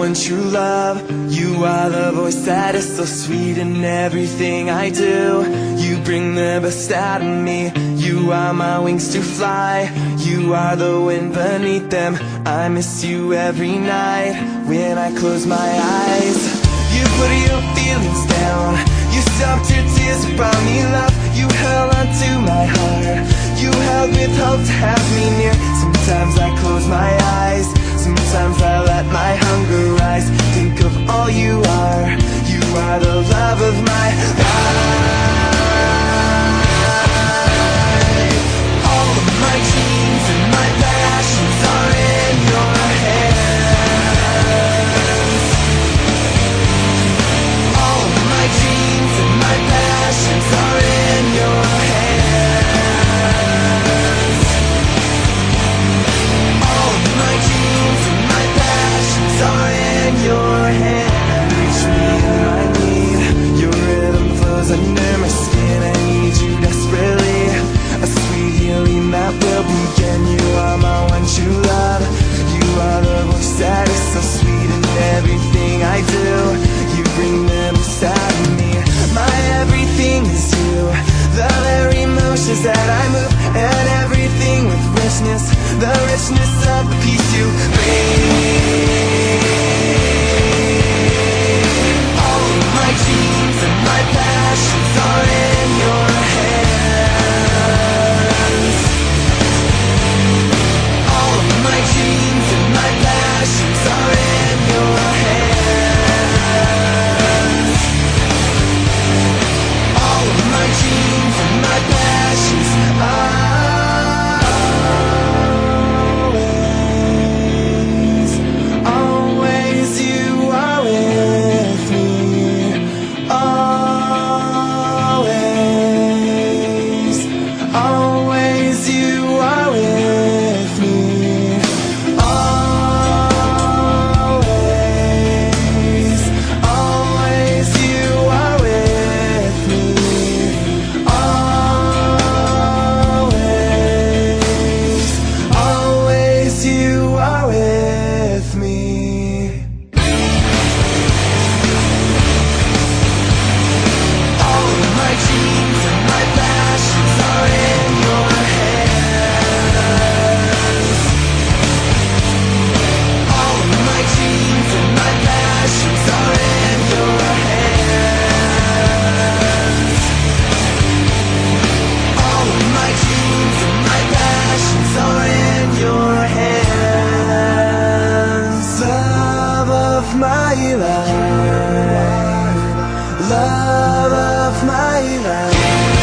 one true love. You are the voice that is so sweet in everything I do. You bring the best out of me. You are my wings to fly. You are the wind beneath them. I miss you every night when I close my eyes. You put your feelings down. You stopped your tears and brought me love. You held onto my heart. You held with hope to have me near. Sometimes I close my eyes. Sometimes I let my hunger rise. Think of all you are. You are the love of my life. All of my dreams and my passions are in your hands. All of my dreams and my passions are in your hands. All of my dreams and my passions are in your hands. Reach me in my need. Your rhythm flows under my skin. I need you desperately. A sweet healing that will begin. You are my one true love. You are the voice that is so sweet in everything I do. You bring the best out of me. My everything is you. The very emotions that I move, and everything with richness. The richness of the peace you bring. All of my dreams and my passions are in your hands. All of my dreams and my passions are in your hands. All of my dreams and my passions always you are with me. Always you are with me. Always you are with me. Always you are with me. All of my dreams and my passions are in your hands. All of my dreams and my passions are in your hands. All of my dreams and my passions are in your hands. Love of my life. Love of my life.